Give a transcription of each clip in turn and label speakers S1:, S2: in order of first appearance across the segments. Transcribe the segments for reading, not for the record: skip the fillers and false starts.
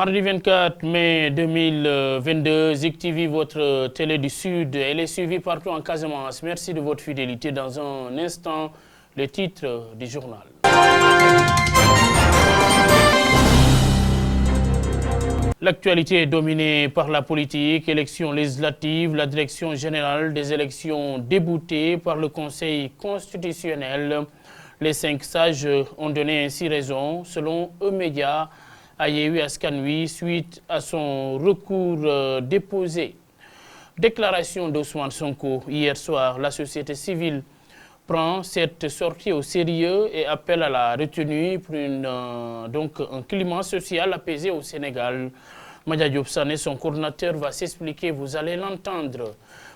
S1: Mardi 24 mai 2022, Zik TV, votre télé du Sud, elle est suivie partout en Casamance. Merci de votre fidélité. Dans un instant, les titres du journal. L'actualité est dominée par la politique, élections législatives, la direction générale des élections déboutée par le Conseil constitutionnel. Les 5 sages ont donné ainsi raison, selon E-Média, à Yewwi Askan Wi suite à son recours déposé. Déclaration d'Ousmane Sonko hier soir, la société civile prend cette sortie au sérieux et appelle à la retenue pour un climat social apaisé au Sénégal. Madia Diop Sané, son coordinateur, va s'expliquer, vous allez l'entendre.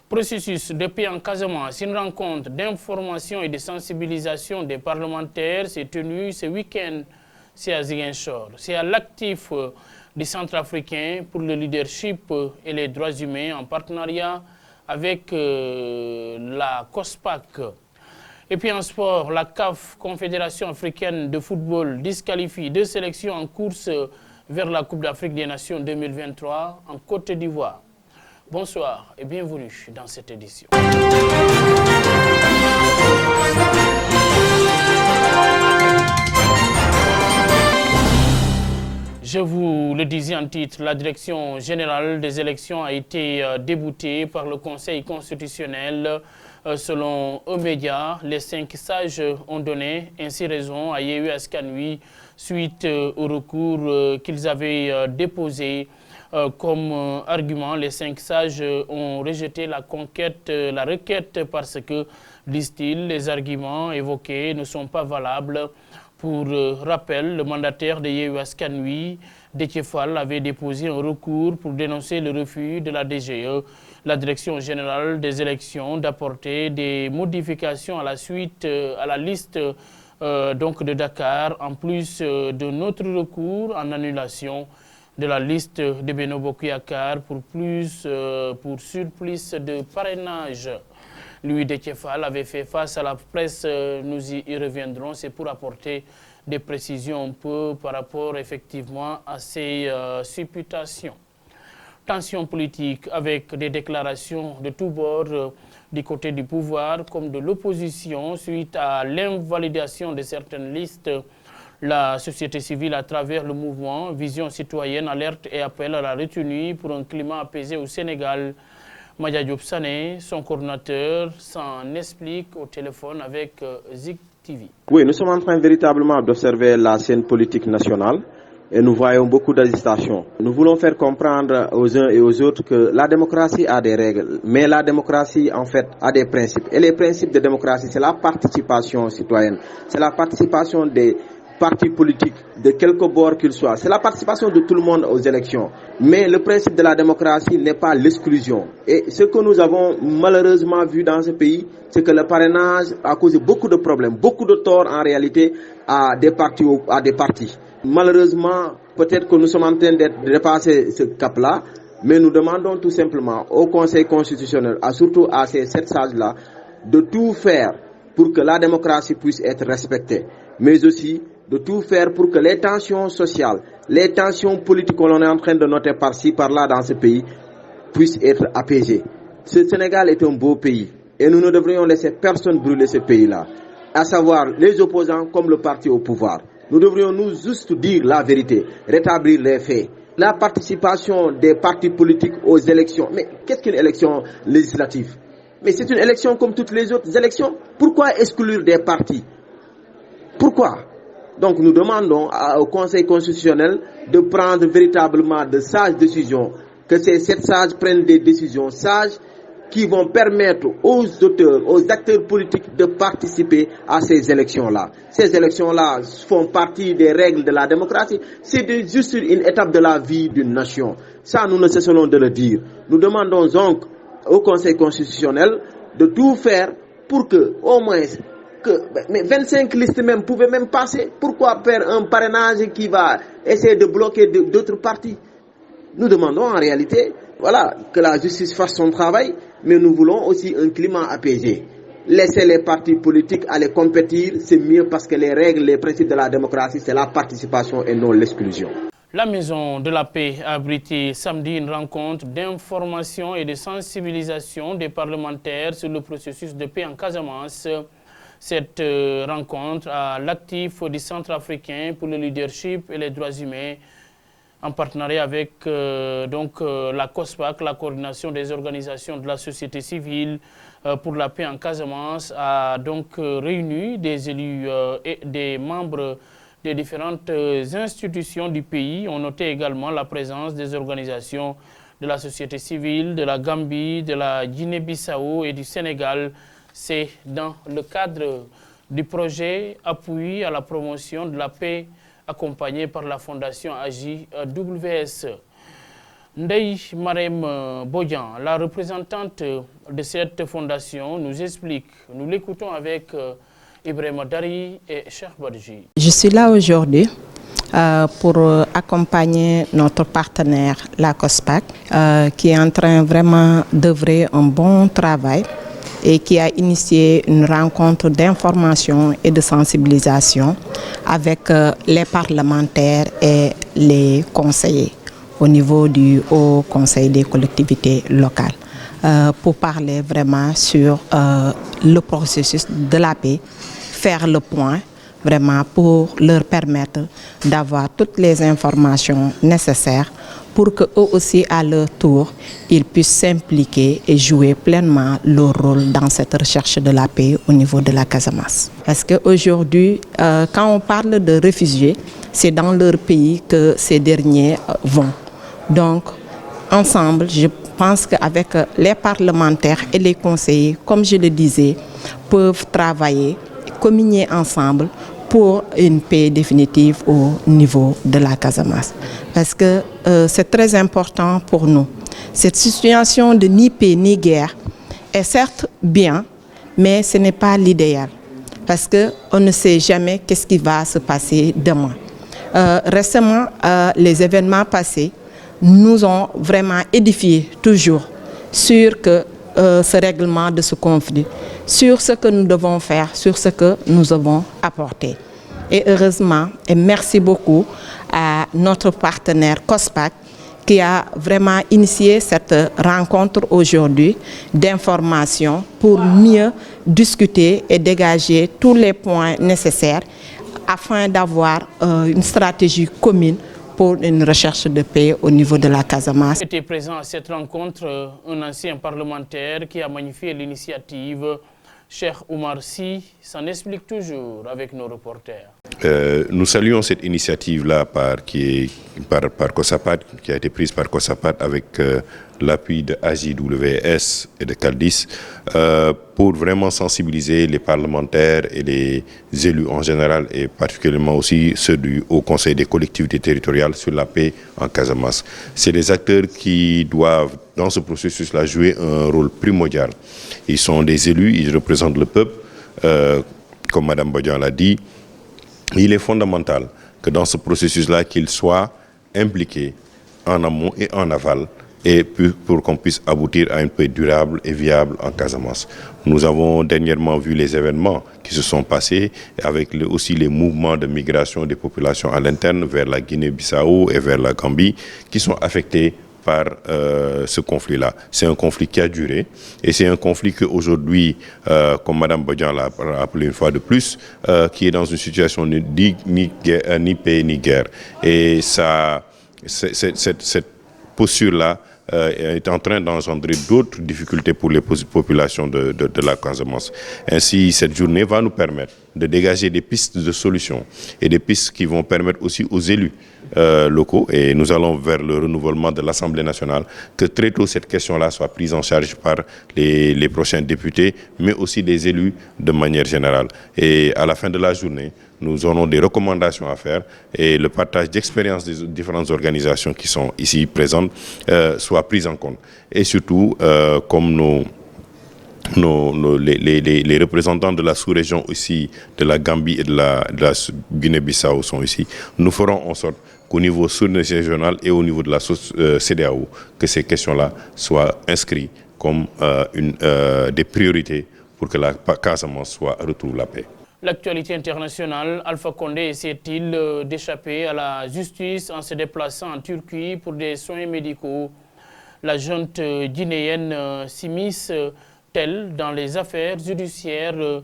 S1: Processus de paix en Casamance, une rencontre d'information et de sensibilisation des parlementaires s'est tenue ce week-end. C'est à Ziguinchor. C'est à l'actif du Centrafricain pour le leadership et les droits humains en partenariat avec la COSPAC. Et puis en sport, la CAF, Confédération africaine de football, disqualifie 2 sélections en course vers la Coupe d'Afrique des Nations 2023 en Côte d'Ivoire. Bonsoir et bienvenue dans cette édition. Je vous le disais en titre, la direction générale des élections a été déboutée par le Conseil constitutionnel. Selon E-Média, les 5 sages ont donné ainsi raison à Yewwi Askan Wi suite au recours qu'ils avaient déposé. Comme argument, les 5 sages ont rejeté la requête parce que, disent-ils, les arguments évoqués ne sont pas valables. Pour rappel, le mandataire de Yewwi Askan Wi, Déthié Fall, avait déposé un recours pour dénoncer le refus de la DGE, la Direction générale des élections, d'apporter des modifications à la suite à la liste de Dakar, en plus de notre recours en annulation de la liste de Benno Bokk Yakaar pour surplus de parrainage. Lui, Déthié Fall, avait fait face à la presse, nous y reviendrons, c'est pour apporter des précisions un peu par rapport effectivement à ces supputations. Tension politique avec des déclarations de tous bords du côté du pouvoir comme de l'opposition suite à l'invalidation de certaines listes. La société civile, à travers le mouvement Vision citoyenne, alerte et appelle à la retenue pour un climat apaisé au Sénégal. Madia Diop Sané, son coordinateur, s'en explique au téléphone avec Zik TV.
S2: Oui, nous sommes en train véritablement d'observer la scène politique nationale et nous voyons beaucoup d'agitation. Nous voulons faire comprendre aux uns et aux autres que la démocratie a des règles, mais la démocratie en fait a des principes. Et les principes de démocratie, c'est la participation citoyenne, c'est la participation des partis politiques, de quelque bord qu'ils soient. C'est la participation de tout le monde aux élections. Mais le principe de la démocratie n'est pas l'exclusion. Et ce que nous avons malheureusement vu dans ce pays, c'est que le parrainage a causé beaucoup de problèmes, beaucoup de torts en réalité à des partis. Malheureusement, peut-être que nous sommes en train de dépasser ce cap-là, mais nous demandons tout simplement au Conseil constitutionnel, surtout à ces 7 sages-là, de tout faire pour que la démocratie puisse être respectée, mais aussi de tout faire pour que les tensions sociales, les tensions politiques que l'on est en train de noter par-ci, par-là dans ce pays, puissent être apaisées. Ce Sénégal est un beau pays et nous ne devrions laisser personne brûler ce pays-là, à savoir les opposants comme le parti au pouvoir. Nous devrions nous juste dire la vérité, rétablir les faits. La participation des partis politiques aux élections, mais qu'est-ce qu'une élection législative? Mais c'est une élection comme toutes les autres élections. Pourquoi exclure des partis? Pourquoi? Donc nous demandons au Conseil constitutionnel de prendre véritablement de sages décisions, que ces 7 sages prennent des décisions sages qui vont permettre aux auteurs, aux acteurs politiques de participer à ces élections-là. Ces élections-là font partie des règles de la démocratie. C'est juste une étape de la vie d'une nation. Ça, nous ne cessons de le dire. Nous demandons donc au Conseil constitutionnel de tout faire pour que, au moins, mais 25 listes même pouvaient même passer. Pourquoi faire un parrainage qui va essayer de bloquer d'autres partis? Nous demandons en réalité, que la justice fasse son travail, mais nous voulons aussi un climat apaisé. Laisser les partis politiques aller compétir, c'est mieux parce que les règles, les principes de la démocratie, c'est la participation et non l'exclusion.
S1: La Maison de la Paix a abrité samedi une rencontre d'information et de sensibilisation des parlementaires sur le processus de paix en Casamance. Cette rencontre à l'actif du Centre africain pour le leadership et les droits humains, en partenariat avec la COSPAC, la coordination des organisations de la société civile pour la paix en Casamance, a donc réuni des élus et des membres des différentes institutions du pays. On notait également la présence des organisations de la société civile, de la Gambie, de la Guinée-Bissau et du Sénégal. C'est dans le cadre du projet Appui à la promotion de la paix accompagné par la Fondation AJWS. Ndeye Marem Bodian, la représentante de cette fondation, nous explique. Nous l'écoutons avec Ibrahima Dari et Cheikh Badji.
S3: Je suis là aujourd'hui pour accompagner notre partenaire, la COSPAC, qui est en train vraiment d'œuvrer un bon travail et qui a initié une rencontre d'information et de sensibilisation avec les parlementaires et les conseillers au niveau du Haut Conseil des collectivités locales pour parler vraiment sur le processus de la paix, faire le point vraiment pour leur permettre d'avoir toutes les informations nécessaires pour qu'eux aussi, à leur tour, ils puissent s'impliquer et jouer pleinement leur rôle dans cette recherche de la paix au niveau de la Casamance. Parce qu'aujourd'hui, quand on parle de réfugiés, c'est dans leur pays que ces derniers vont. Donc, ensemble, je pense qu'avec les parlementaires et les conseillers, comme je le disais, peuvent travailler, communier ensemble pour une paix définitive au niveau de la Casamance. Parce que c'est très important pour nous. Cette situation de ni paix ni guerre est certes bien, mais ce n'est pas l'idéal. Parce qu'on ne sait jamais qu'est-ce qui va se passer demain. Récemment, les événements passés nous ont vraiment édifiés toujours sur ce règlement de ce conflit, sur ce que nous devons faire, sur ce que nous devons apporter. Et heureusement, et merci beaucoup à notre partenaire COSPAC qui a vraiment initié cette rencontre aujourd'hui d'information pour mieux discuter et dégager tous les points nécessaires afin d'avoir une stratégie commune pour une recherche de paix au niveau de la Casamance.
S1: Était présent à cette rencontre un ancien parlementaire qui a magnifié l'initiative. Cheikh Oumar Sy s'en explique toujours avec nos reporters.
S4: Nous saluons cette initiative-là par COSAPAT, qui a été prise par COSAPAT avec l'appui de AJWS et de CALDIS pour vraiment sensibiliser les parlementaires et les élus en général et particulièrement aussi ceux du Haut Conseil des collectivités territoriales sur la paix en Casamance. C'est des acteurs qui doivent dans ce processus-là jouer un rôle primordial. Ils sont des élus, ils représentent le peuple, comme Mme Bodian l'a dit. Il est fondamental que dans ce processus-là, qu'ils soient impliqués en amont et en aval et pour qu'on puisse aboutir à une paix durable et viable en Casamance. Nous avons dernièrement vu les événements qui se sont passés avec aussi les mouvements de migration des populations à l'interne vers la Guinée-Bissau et vers la Gambie qui sont affectés par ce conflit-là. C'est un conflit qui a duré et c'est un conflit qu'aujourd'hui, comme Mme Bodian l'a rappelé une fois de plus, qui est dans une situation ni paix ni guerre. Et ça, cette posture-là est en train d'engendrer d'autres difficultés pour les populations de la Casamance. Ainsi, cette journée va nous permettre de dégager des pistes de solutions et des pistes qui vont permettre aussi aux élus locaux, et nous allons vers le renouvellement de l'Assemblée nationale, que très tôt cette question-là soit prise en charge par les prochains députés, mais aussi des élus de manière générale. Et à la fin de la journée, nous aurons des recommandations à faire et le partage d'expériences des différentes organisations qui sont ici présentes soit pris en compte. Et surtout, comme les représentants de la sous-région aussi, de la Gambie et de la Guinée-Bissau sont ici, nous ferons en sorte qu'au niveau sous-régional et au niveau de la CEDEAO, que ces questions-là soient inscrites comme des priorités pour que la Casamance retrouve la paix.
S1: L'actualité internationale, Alpha Condé essaie-t-il d'échapper à la justice en se déplaçant en Turquie pour des soins médicaux? La junte guinéenne s'immisce-t-elle dans les affaires judiciaires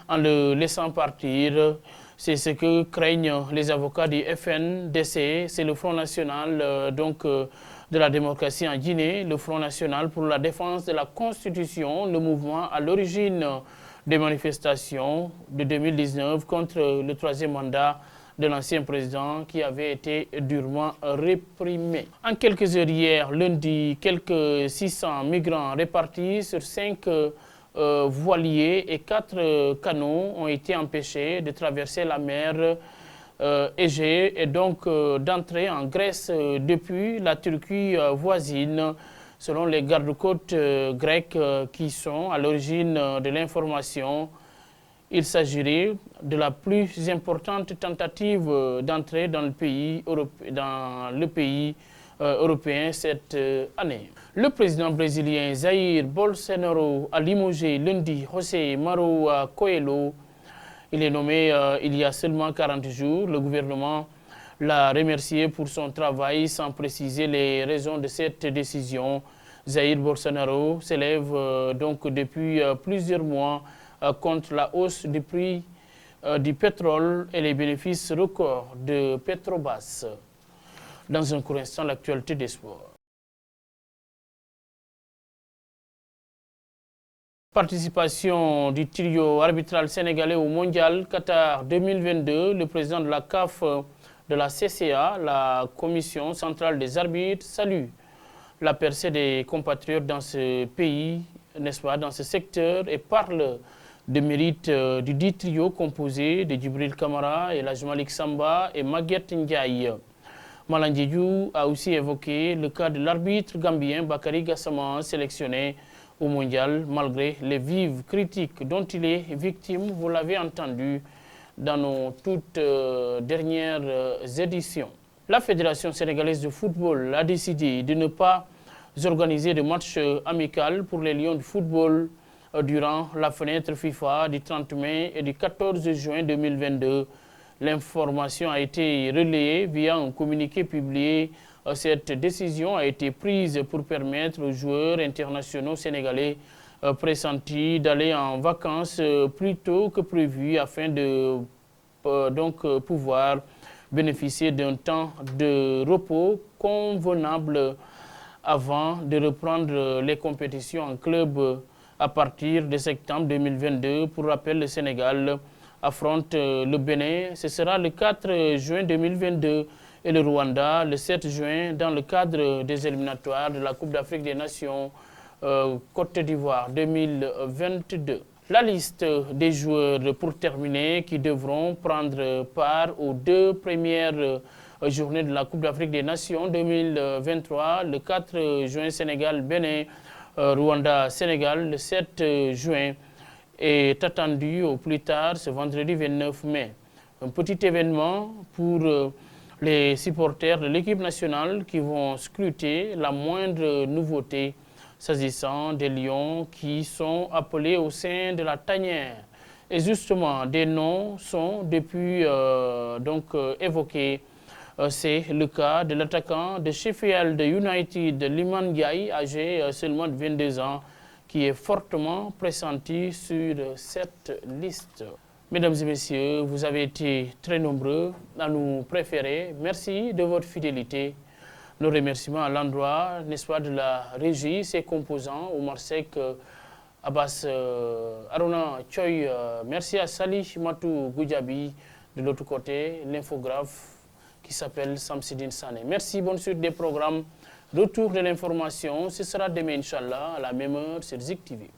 S1: en le laissant partir? C'est ce que craignent les avocats du FNDC, c'est le Front National de la démocratie en Guinée, le Front National pour la défense de la Constitution, le mouvement à l'origine des manifestations de 2019 contre le troisième mandat de l'ancien président qui avait été durement réprimé. En quelques heures hier, lundi, quelques 600 migrants répartis sur 5 voiliers et 4 canots ont été empêchés de traverser la mer Égée et donc d'entrer en Grèce depuis la Turquie voisine. Selon les gardes-côtes grecs qui sont à l'origine de l'information, il s'agirait de la plus importante tentative d'entrée dans le pays européen cette année. Le président brésilien Jair Bolsonaro a limogé lundi José Mauro Coelho. Il est nommé il y a seulement 40 jours. Le gouvernement l'a remercié pour son travail sans préciser les raisons de cette décision. Jair Bolsonaro s'élève donc depuis plusieurs mois contre la hausse du prix du pétrole et les bénéfices records de Petrobras. Dans un court instant, l'actualité des sports. Participation du trio arbitral sénégalais au Mondial Qatar 2022, le président de la CAF, de la CCA, la Commission centrale des arbitres, salue la percée des compatriotes dans ce pays, n'est-ce pas, dans ce secteur, et parle de mérite du dit trio composé de Djibril Kamara, El Malik Samba et Maguette Ndiaye. Malandjidjou a aussi évoqué le cas de l'arbitre gambien Bakary Gassama, sélectionné au Mondial malgré les vives critiques dont il est victime, vous l'avez entendu dans nos toutes dernières éditions. La Fédération sénégalaise de football a décidé de ne pas organiser de match amical pour les Lions du football durant la fenêtre FIFA du 30 mai et du 14 juin 2022. L'information a été relayée via un communiqué publié. Cette décision a été prise pour permettre aux joueurs internationaux sénégalais pressentis d'aller en vacances plus tôt que prévu afin de pouvoir bénéficier d'un temps de repos convenable avant de reprendre les compétitions en club à partir de septembre 2022. Pour rappel, le Sénégal affronte le Bénin. Ce sera le 4 juin 2022 et le Rwanda le 7 juin dans le cadre des éliminatoires de la Coupe d'Afrique des Nations Côte d'Ivoire 2022. La liste des joueurs pour terminer qui devront prendre part aux 2 premières journées de la Coupe d'Afrique des Nations 2023, le 4 juin Sénégal-Bénin, Rwanda-Sénégal le 7 juin est attendu au plus tard ce vendredi 29 mai. Un petit événement pour les supporters de l'équipe nationale qui vont scruter la moindre nouveauté s'agissant des Lions qui sont appelés au sein de la tanière. Et justement, des noms sont depuis évoqués. C'est le cas de l'attaquant de Sheffield United, Liman Ndiaye, âgé seulement de 22 ans, qui est fortement pressenti sur cette liste. Mesdames et messieurs, vous avez été très nombreux à nous préférer. Merci de votre fidélité. Nos remerciements à l'endroit, n'est-ce pas, de la régie, ses composants, Omar Sek, Abbas Aruna Choy. Merci à Salih Matou Goudjabi, de l'autre côté, l'infographe qui s'appelle Samsidine Sané. Merci, bonne suite des programmes. Retour de l'information, ce sera demain, Inch'Allah, à la même heure sur Zik TV.